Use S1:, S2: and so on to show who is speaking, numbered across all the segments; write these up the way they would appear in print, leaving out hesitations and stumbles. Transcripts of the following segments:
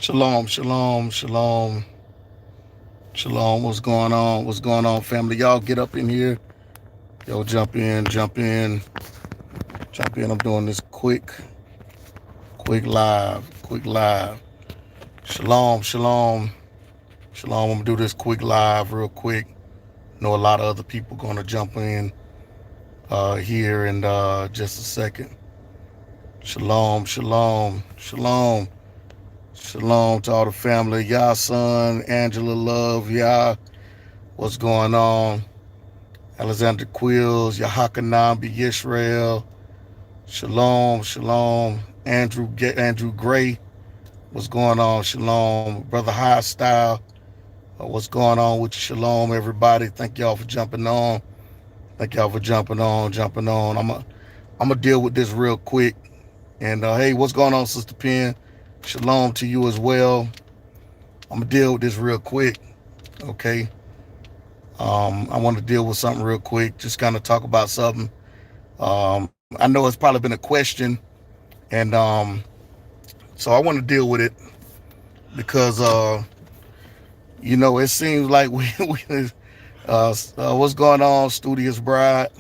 S1: Shalom, shalom, shalom, shalom. What's going on? What's going on, family? Y'all get up in here. Yo, jump in, jump in, jump in. I'm doing this quick live. Shalom, shalom, shalom. I'm gonna do this quick live real quick. Know a lot of other people gonna jump in here in just a second. Shalom, shalom, shalom. Shalom to all the family. Y'all son, Angela Love, y'all. What's going on? Alexander Quills, Yahakanam Yisrael, Shalom, Shalom, Andrew Gray, what's going on? Shalom, Brother High Style, what's going on with you? Shalom, everybody. Thank y'all for jumping on. Thank y'all for jumping on. I'm gonna deal with this real quick. And hey, what's going on, Sister Penn? Shalom to you as well. I'm gonna deal with this real quick. Okay. I want to deal with something real quick. Just kind of talk about something. I know it's probably been a question, and so I want to deal with it because it seems like what's going on, Studious Bride.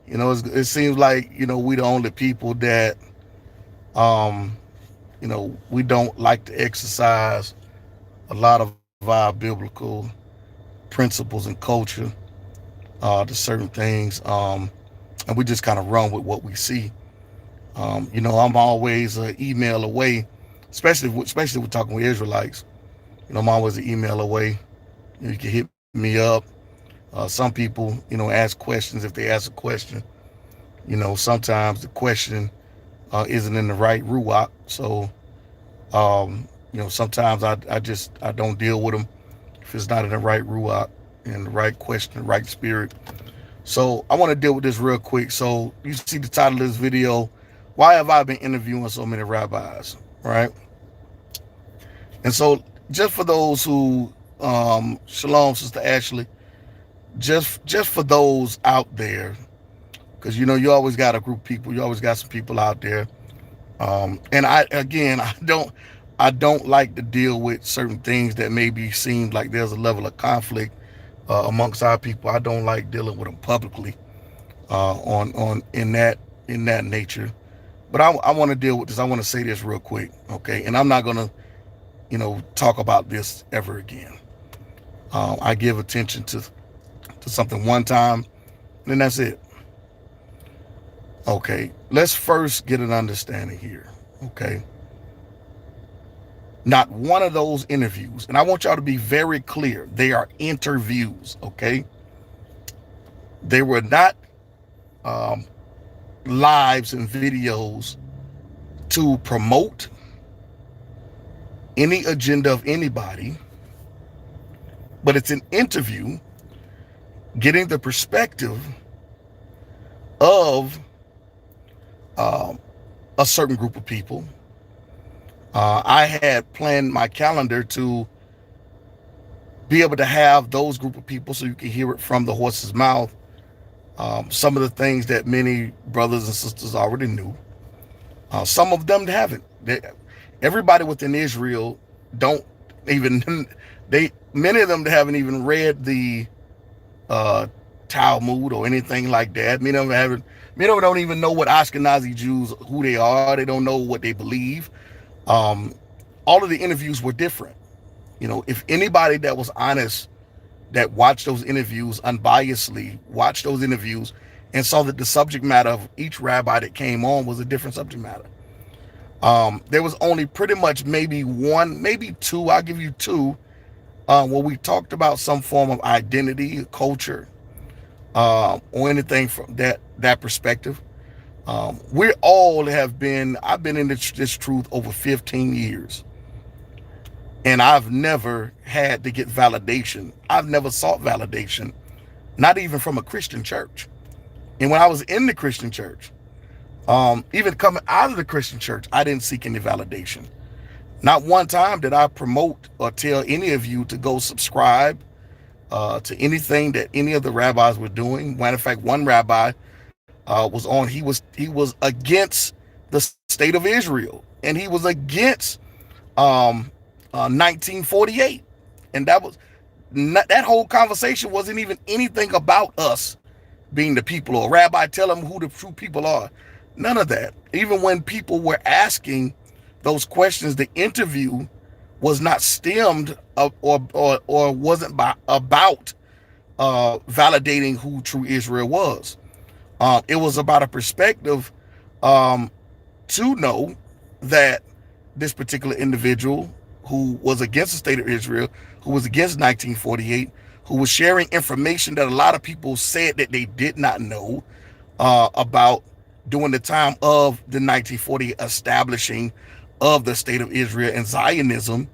S1: It seems like we the only people that um, we don't like to exercise a lot of our biblical principles and culture to certain things, and we just kind of run with what we see. I'm always an email away, especially we're talking with Israelites. I'm always an email away. You can hit me up. Some people, ask questions. If they ask a question, sometimes the question isn't in the right ruach. So, sometimes I don't deal with them if it's not in the right ruach and the right question, the right spirit. So I want to deal with this real quick. So you see the title of this video, why have I been interviewing so many rabbis, right? And so just for those who, shalom, Sister Ashley, just for those out there, because you always got a group of people, you always got some people out there. And I don't like to deal with certain things that maybe seem like there's a level of conflict amongst our people. I don't like dealing with them publicly on in that nature. But I want to deal with this. I want to say this real quick, okay? And I'm not gonna talk about this ever again. I give attention to something one time, and then that's it. Okay, let's first get an understanding here, okay? Not one of those interviews, and I want y'all to be very clear, they are interviews, okay? They were not lives and videos to promote any agenda of anybody, but it's an interview getting the perspective of a certain group of people. I had planned my calendar to be able to have those group of people so you can hear it from the horse's mouth. Some of the things that many brothers and sisters already knew. Some of them haven't. Everybody within Israel don't even, many of them haven't even read the Talmud or anything like that. Many of them don't even know what Ashkenazi Jews, who they are. They don't know what they believe. All of the interviews were different. If anybody that was honest, that watched those interviews unbiasedly, watched those interviews and saw that the subject matter of each rabbi that came on was a different subject matter. There was only pretty much maybe one, maybe two, I'll give you two, where we talked about some form of identity, culture, or anything from that perspective. We all have been, I've been in this truth over 15 years. And I've never had to get validation. I've never sought validation, not even from a Christian church. And when I was in the Christian church, even coming out of the Christian church, I didn't seek any validation. Not one time did I promote or tell any of you to go subscribe to anything that any of the rabbis were doing. Matter of fact, one rabbi was on, he was against the state of Israel, and he was against 1948. And that whole conversation wasn't even anything about us being the people or Rabbi tell them who the true people are. None of that. Even when people were asking those questions, the interview was not stemmed or wasn't about validating who true Israel was. It was about a perspective to know that this particular individual who was against the state of Israel, who was against 1948, who was sharing information that a lot of people said that they did not know about during the time of the 1940 establishing of the state of Israel and Zionism,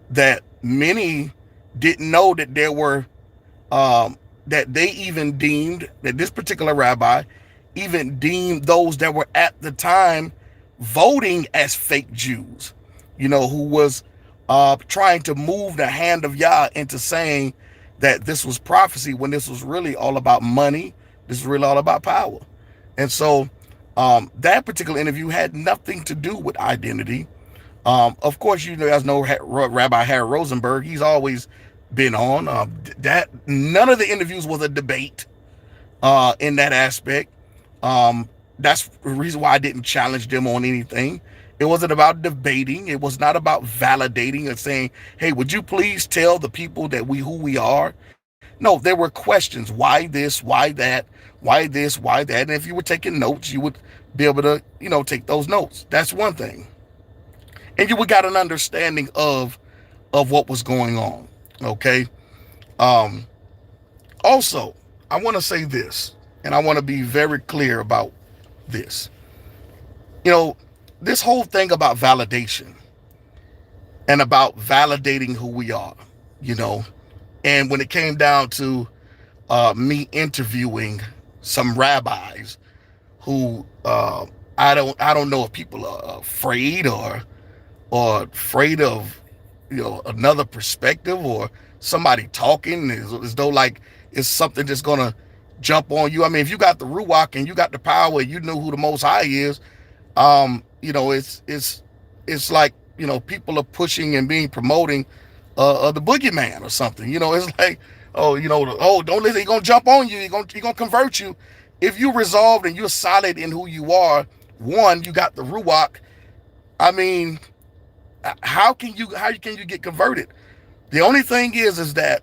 S1: that many didn't know that there were, that they even deemed, that this particular rabbi even deemed those that were at the time voting as fake Jews, who was trying to move the hand of Yah into saying that this was prophecy when this was really all about money. This is really all about power. And so that particular interview had nothing to do with identity. Of course, you guys know Rabbi Harry Rosenberg. He's always been on. That none of the interviews was a debate in that aspect. That's the reason why I didn't challenge them on anything. It wasn't about debating. It was not about validating or saying, hey, would you please tell the people that who we are? No, there were questions. Why this? Why that? Why this? Why that? And if you were taking notes, you would be able to, take those notes. That's one thing. And you would got an understanding of what was going on. Okay. Also, I want to say this, and I want to be very clear about this. This whole thing about validation and about validating who we are, and when it came down to me interviewing some rabbis who I don't know if people are afraid or afraid of another perspective or somebody talking as though like it's something that's gonna jump on you. I mean, if you got the Ruach and you got the power, you know who the Most High is. It's like people are pushing and being promoting the boogeyman or something. It's like, don't listen, he's gonna jump on you, he's gonna convert you. If you're resolved and you're solid in who you are, one, you got the Ruach. I mean, how can you get converted? The only thing is that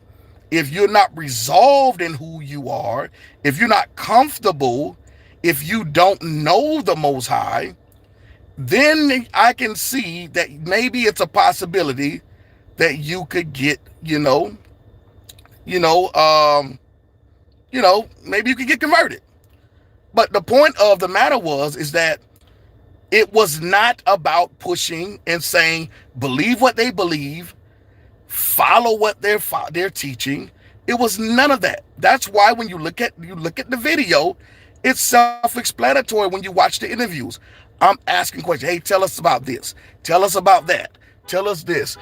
S1: if you're not resolved in who you are, if you're not comfortable, if you don't know the Most High, then I can see that maybe it's a possibility that you could get, maybe you could get converted. But the point of the matter is that it was not about pushing and saying, believe what they believe, follow what they're teaching. It was none of that. That's why when you look at the video, it's self-explanatory when you watch the interviews. I'm asking questions. Hey, tell us about this. Tell us about that. Tell us this.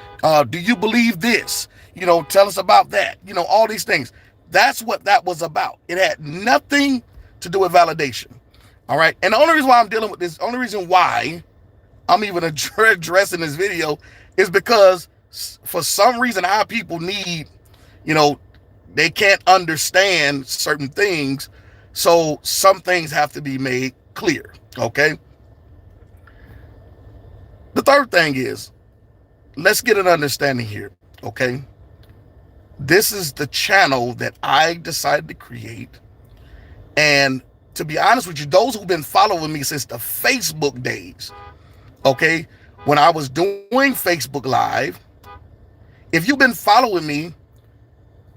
S1: Do you believe this? Tell us about that. All these things. That's what that was about. It had nothing to do with validation. All right. And the only reason why I'm dealing with this, only reason why I'm even addressing this video is because for some reason our people need, they can't understand certain things. So some things have to be made clear. Okay. The third thing is, let's get an understanding here. Okay. This is the channel that I decided to create. And to be honest with you, those who've been following me since the Facebook days, okay, when I was doing Facebook Live, if you've been following me,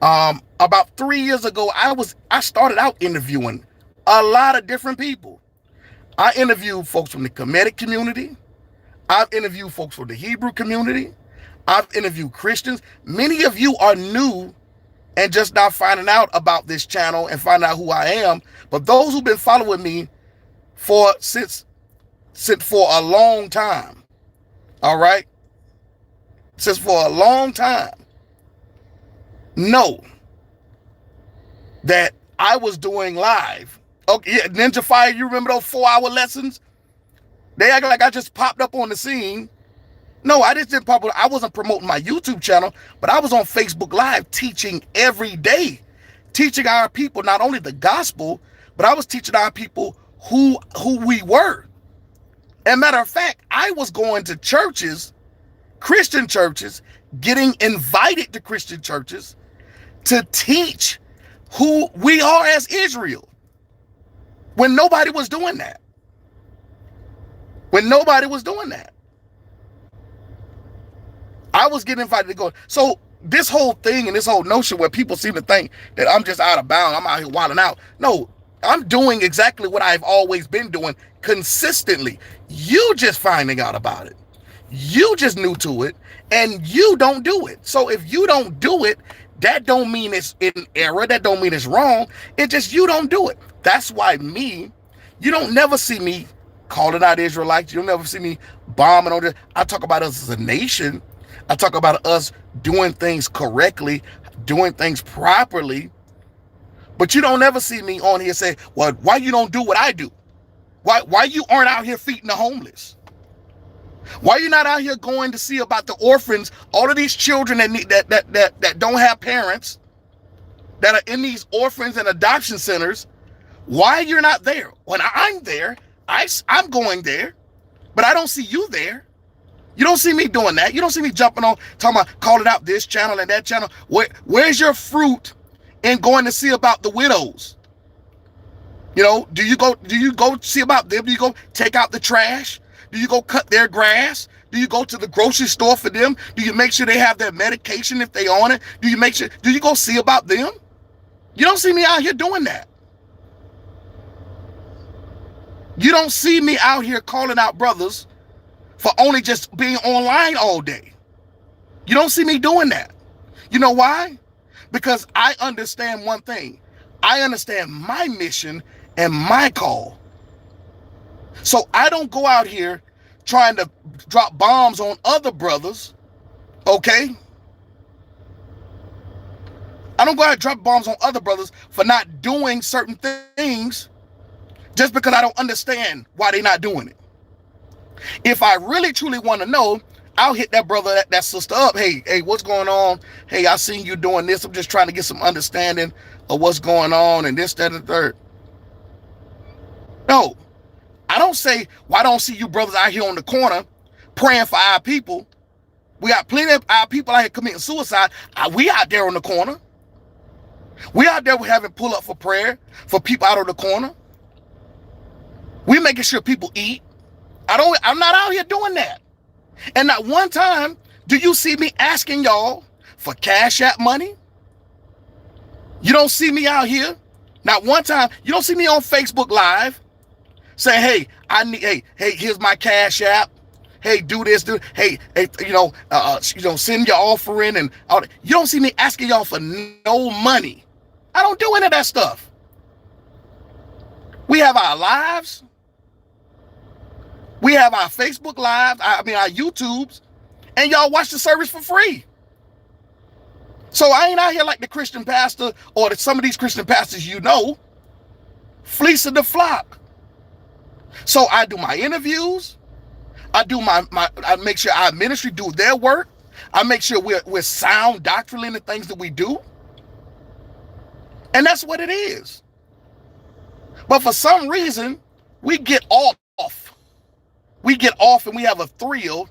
S1: about 3 years ago, I started out interviewing a lot of different people. I interviewed folks from the Kemetic community. I've interviewed folks from the Hebrew community. I've interviewed Christians. Many of you are new and just now finding out about this channel and finding out who I am. But those who've been following me since for a long time, all right, since for a long time, know that I was doing live. Okay, yeah, Ninja Fire, you remember those 4-hour lessons? They act like I just popped up on the scene No, I just didn't probably, I wasn't promoting my YouTube channel, but I was on Facebook Live teaching every day, teaching our people not only the gospel, but I was teaching our people who we were. And matter of fact, I was going to churches, Christian churches, getting invited to Christian churches to teach who we are as Israel, when nobody was doing that. When nobody was doing that. I was getting invited to go. So this whole thing and this whole notion where people seem to think that I'm just out of bounds, I'm out here wilding out. No, I'm doing exactly what I've always been doing consistently. You just finding out about it. You just new to it and you don't do it. So if you don't do it, that don't mean it's in error. That don't mean it's wrong. It's just you don't do it. That's why you don't never see me calling out Israelites. You'll never see me bombing on this. I talk about us as a nation. I talk about us doing things correctly, doing things properly. But you don't ever see me on here say, well, why you don't do what I do? Why you aren't out here feeding the homeless? Why you not out here going to see about the orphans, all of these children that don't have parents, that are in these orphans and adoption centers? Why you're not there? When I'm there, I'm going there, but I don't see you there. You don't see me doing that. You don't see me jumping on, talking about calling out this channel and that channel. Where's your fruit in going to see about the widows? You know, do you go see about them? Do you go take out the trash? Do you go cut their grass? Do you go to the grocery store for them? Do you make sure they have their medication if they on it? Do you go see about them? You don't see me out here doing that. You don't see me out here calling out brothers for only just being online all day. You don't see me doing that. You know why? Because I understand one thing. I understand my mission and my call. So I don't go out here trying to drop bombs on other brothers, okay? I don't go out and drop bombs on other brothers for not doing certain things just because I don't understand why they're not doing it. If I really truly want to know, I'll hit that brother, that sister up. Hey, what's going on? Hey, I seen you doing this. I'm just trying to get some understanding of what's going on and this, that, and the third. No, I don't say, why don't see you brothers out here on the corner praying for our people? We got plenty of our people out here committing suicide. We out there on the corner. We out there having pull up for prayer for people out on the corner. We making sure people eat. I'm not out here doing that. And not one time do you see me asking y'all for Cashapp money. You don't see me out here. Not one time. You don't see me on Facebook Live saying, hey, I need, hey, here's my Cashapp. Hey, do this, hey, send your offering and all that. You don't see me asking y'all for no money. I don't do any of that stuff. We have our lives. We have our Facebook Lives, our YouTubes, and y'all watch the service for free. So I ain't out here like the Christian pastor or some of these Christian pastors fleecing the flock. So I do my interviews. I do I make sure our ministry do their work. I make sure we're sound doctrinally in the things that we do. And that's what it is. But for some reason, we get off. We get off and we have a thrill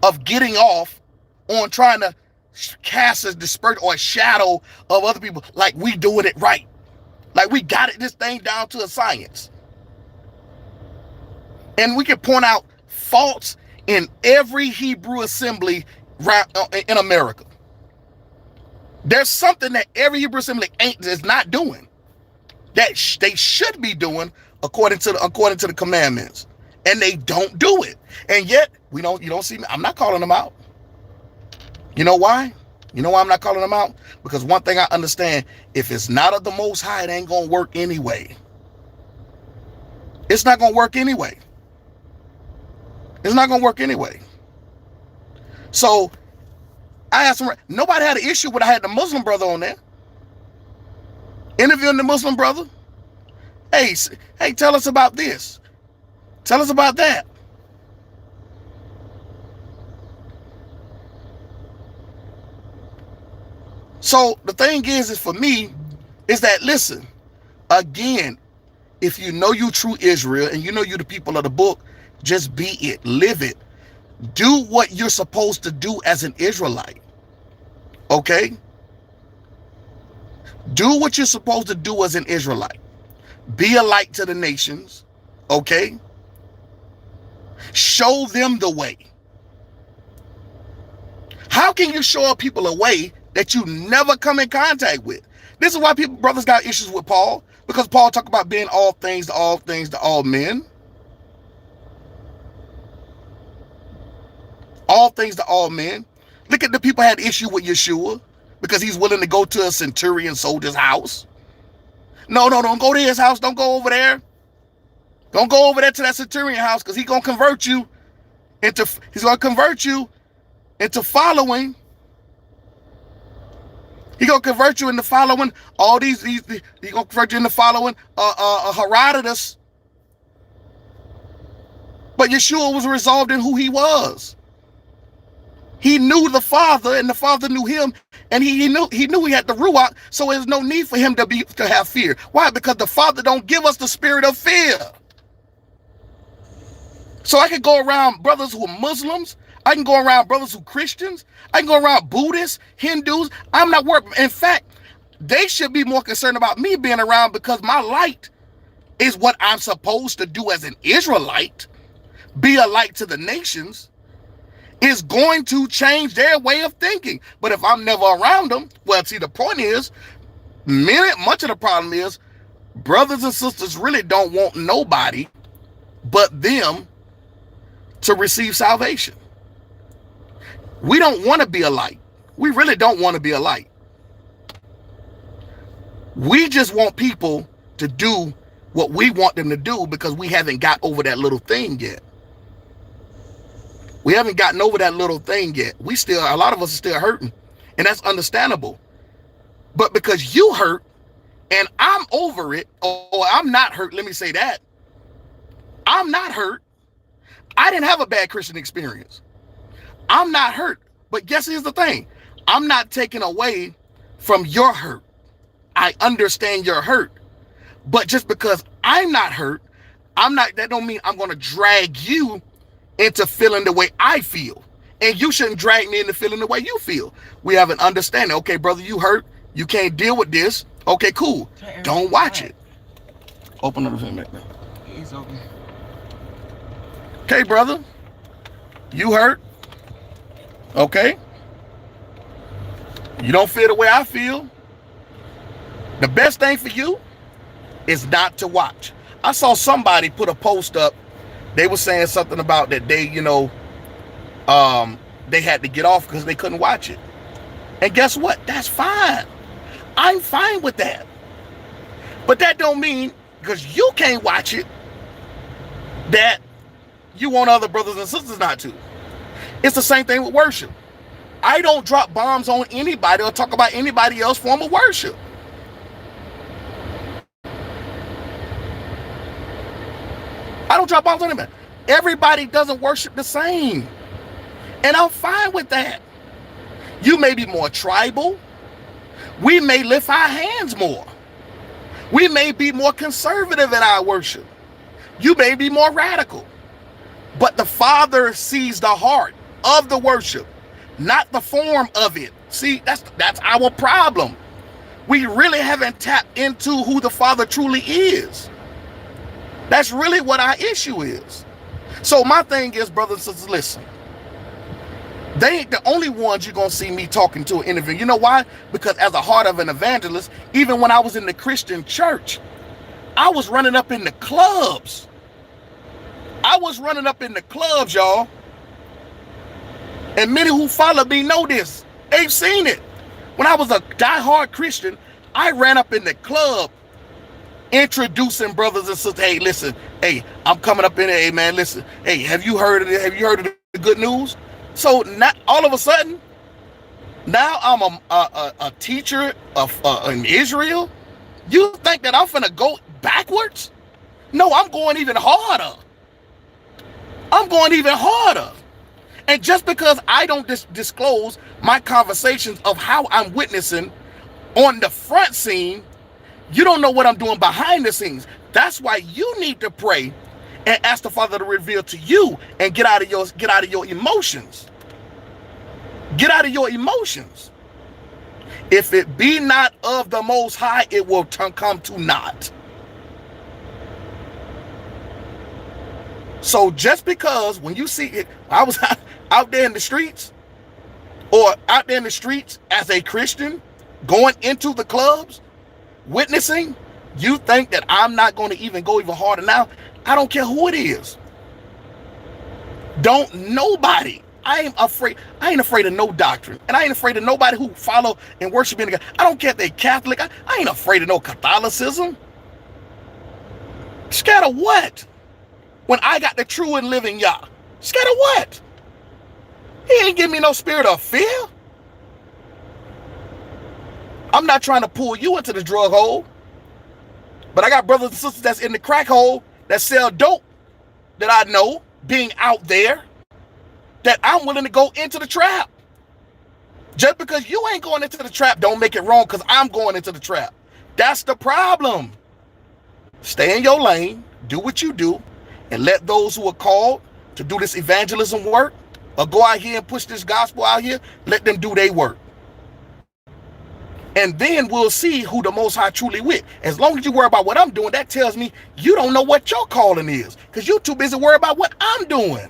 S1: of getting off on trying to cast a dispersion or a shadow of other people like we doing it right. Like we got this thing down to a science. And we can point out faults in every Hebrew assembly in America. There's something that every Hebrew assembly is not doing that they should be doing according to the commandments. And they don't do it. And yet, you don't see me. I'm not calling them out. You know why? You know why I'm not calling them out? Because one thing I understand, if it's not of the Most High, it ain't going to work anyway. It's not going to work anyway. It's not going to work anyway. So, I asked him, nobody had an issue with I had the Muslim brother on there. Interviewing the Muslim brother. Hey, tell us about this. Tell us about that. So the thing is for me, is that, listen, again, if you know you true Israel and you know you the people of the book, just be it, live it. Do what you're supposed to do as an Israelite. Okay? Do what you're supposed to do as an Israelite. Be a light to the nations. Okay? Show them the way. How can you show people a way that you never come in contact with? This is why brothers got issues with Paul, because Paul talked about being all things to all things to all men. All things to all men. Look at the people had issue with Yeshua because he's willing to go to a centurion soldier's house. No, don't go to his house. Don't go over there. Don't go over there to that centurion house, because he's going to convert you into following. He's going to convert you into following all these he's going to convert you into following Herodotus. But Yeshua was resolved in who he was. He knew the Father, and the Father knew him, and he knew he had the Ruach, so there's no need for him to have fear. Why? Because the Father don't give us the spirit of fear. So I can go around brothers who are Muslims. I can go around brothers who are Christians. I can go around Buddhists, Hindus. I'm not worried. In fact, they should be more concerned about me being around, because my light is what I'm supposed to do as an Israelite. Be a light to the nations. Is going to change their way of thinking. But if I'm never around them, well, see, the point is, much of the problem is, brothers and sisters really don't want nobody but them to receive salvation. We don't want to be a light. We really don't want to be a light. We just want people to do what we want them to do, because we haven't got over that little thing yet. We haven't gotten over that little thing yet. A lot of us are still hurting, and that's understandable. But because you hurt and I'm over it, or I'm not hurt, let me say that. I'm not hurt. I didn't have a bad Christian experience. I'm not hurt. But guess here's the thing. I'm not taking away from your hurt. I understand your hurt. But just because I'm not hurt, that don't mean I'm going to drag you into feeling the way I feel. And you shouldn't drag me into feeling the way you feel. We have an understanding. Okay, brother, you hurt. You can't deal with this. Okay, cool. Don't watch it. Open up the film back now. It's open. Okay, brother. You hurt. Okay. You don't feel the way I feel. The best thing for you is not to watch. I saw somebody put a post up. They were saying something about that they, they had to get off because they couldn't watch it. And guess what? That's fine. I'm fine with that. But that don't mean, because you can't watch it, that you want other brothers and sisters not to. It's the same thing with worship. I don't drop bombs on anybody or talk about anybody else's form of worship. I don't drop bombs on anybody. Everybody doesn't worship the same. And I'm fine with that. You may be more tribal. We may lift our hands more. We may be more conservative in our worship. You may be more radical. But the Father sees the heart of the worship, not the form of it. See, that's our problem. We really haven't tapped into who the Father truly is. That's really what our issue is. So my thing is, brothers and sisters, listen. They ain't the only ones you're going to see me talking to an interview. You know why? Because as a heart of an evangelist, even when I was in the Christian church, I was running up in the clubs. Y'all. And many who follow me know this. They've seen it. When I was a diehard Christian, I ran up in the club introducing brothers and sisters. Hey, listen. Hey, I'm coming up in there. Hey, man, listen. Hey, have you heard of it? Have you heard of the good news? So not all of a sudden, now I'm a teacher in Israel. You think that I'm finna go backwards? No, I'm going even harder. And just because I don't disclose my conversations of how I'm witnessing on the front scene. You don't know what I'm doing behind the scenes. That's why you need to pray and ask the Father to reveal to you and get out of your emotions. Get out of your emotions. If it be not of the Most High, it will come to naught. So just because when you see it, I was out there in the streets, or out there in the streets as a Christian, going into the clubs, witnessing, you think that I'm not going to even go even harder now? I don't care who it is. Nobody. I ain't afraid of no doctrine. And I ain't afraid of nobody who follow and worship in God. I don't care if they're Catholic. I ain't afraid of no Catholicism. Scared of what? When I got the true and living Yah. Scared of what? He ain't give me no spirit of fear. I'm not trying to pull you into the drug hole. But I got brothers and sisters that's in the crack hole that sell dope that I know being out there, that I'm willing to go into the trap. Just because you ain't going into the trap don't make it wrong because I'm going into the trap. That's the problem. Stay in your lane, do what you do, and let those who are called to do this evangelism work or go out here and push this gospel out here, let them do their work. And then we'll see who the Most High truly with. As long as you worry about what I'm doing, that tells me you don't know what your calling is, because you're too busy worrying about what I'm doing.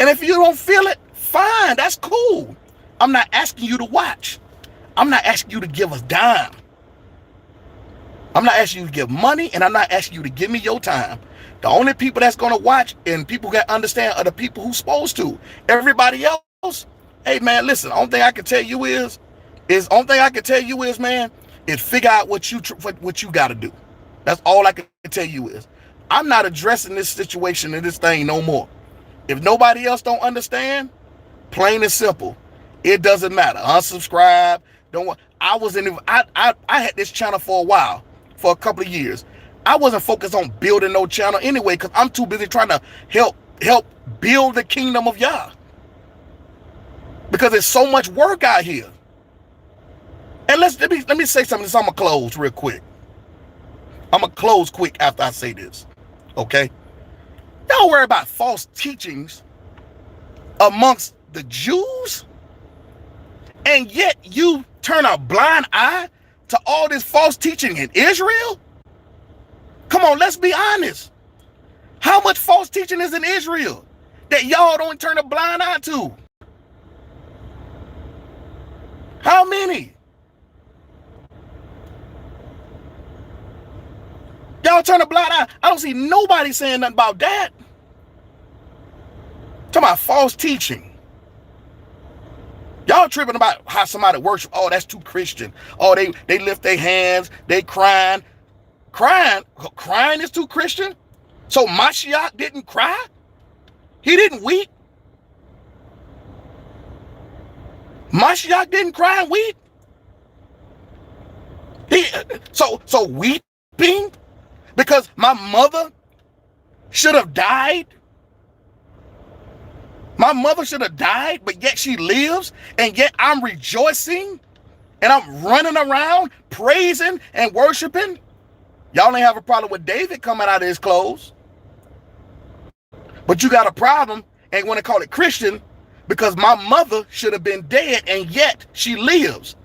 S1: And if you don't feel it, fine, that's cool. I'm not asking you to watch. I'm not asking you to give a dime. I'm not asking you to give money, and I'm not asking you to give me your time. The only people that's going to watch and people that understand are the people who's supposed to. Everybody else, hey man, listen, the only thing I can tell you is man, is figure out what you got to do. That's all I can tell you is. I'm not addressing this situation and this thing no more. If nobody else don't understand, plain and simple, it doesn't matter. Unsubscribe. I had this channel for a while, for a couple of years. I wasn't focused on building no channel anyway, because I'm too busy trying to help build the kingdom of Yah. Because there's so much work out here. And let me say something. So I'm gonna close real quick. I'm gonna close quick after I say this. Okay? Don't worry about false teachings amongst the Jews, and yet you turn a blind eye to all this false teaching in Israel? Come on, let's be honest. How much false teaching is in Israel that y'all don't turn a blind eye to? How many? Y'all turn a blind eye. I don't see nobody saying nothing about that. Talking about false teaching. Y'all tripping about how somebody worship. Oh, that's too Christian. Oh, they lift their hands. They crying. Crying is too Christian? So Mashiach didn't cry? He didn't weep? Mashiach didn't cry and weep? So weeping? Because my mother should have died? My mother should have died, but yet she lives, and yet I'm rejoicing, and I'm running around praising and worshiping. Y'all ain't have a problem with David coming out of his clothes. But you got a problem and want to call it Christian because my mother should have been dead, and yet she lives.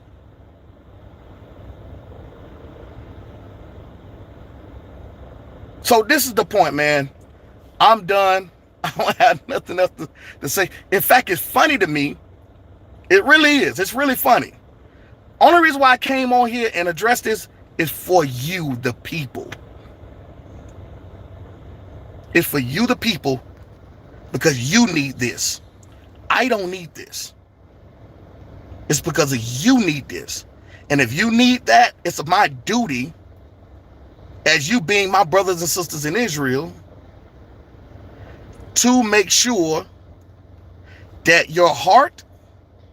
S1: So this is the point, man. I'm done. I don't have nothing else to say. In fact, it's funny to me. It really is. It's really funny. Only reason why I came on here and addressed this is for you, the people. It's for you, the people, because you need this. I don't need this. It's because of you need this. And if you need that, it's my duty, as you being my brothers and sisters in Israel, to make sure that your heart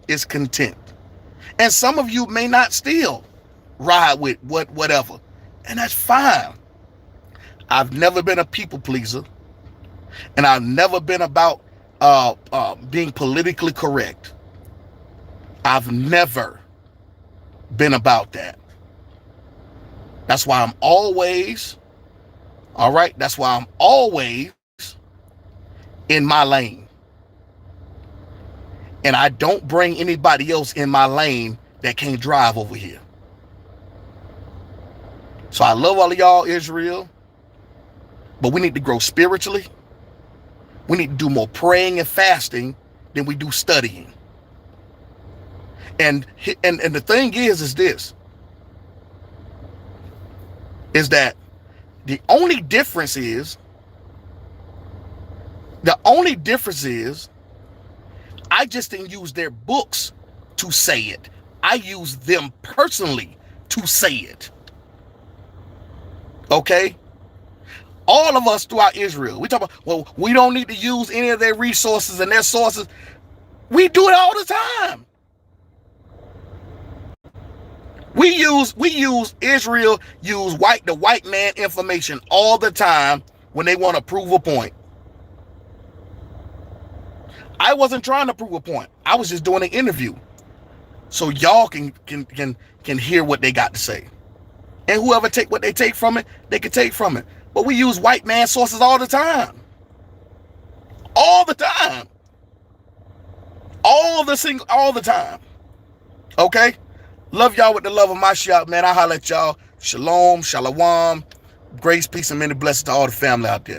S1: is content. And some of you may not still ride with whatever, and that's fine. I've never been a people pleaser, and I've never been about being politically correct. I've never been about that. That's why I'm always, all right, that's why I'm always in my lane. And I don't bring anybody else in my lane that can't drive over here. So I love all of y'all, Israel, but we need to grow spiritually. We need to do more praying and fasting than we do studying. And the thing is this, is that the only difference is I just didn't use their books to say it. I used them personally to say it. Okay? All of us throughout Israel, we talk about, well, we don't need to use any of their resources and their sources. We do it all the time. We use Israel, the white man information all the time when they want to prove a point. I wasn't trying to prove a point. I was just doing an interview, so y'all can hear what they got to say, and whoever take what they take from it, they can take from it. But we use white man sources all the time, all the time, all the time. Okay, love y'all with the love of my shop, man. I holla at y'all. Shalom, shalom, grace, peace, and many blessings to all the family out there.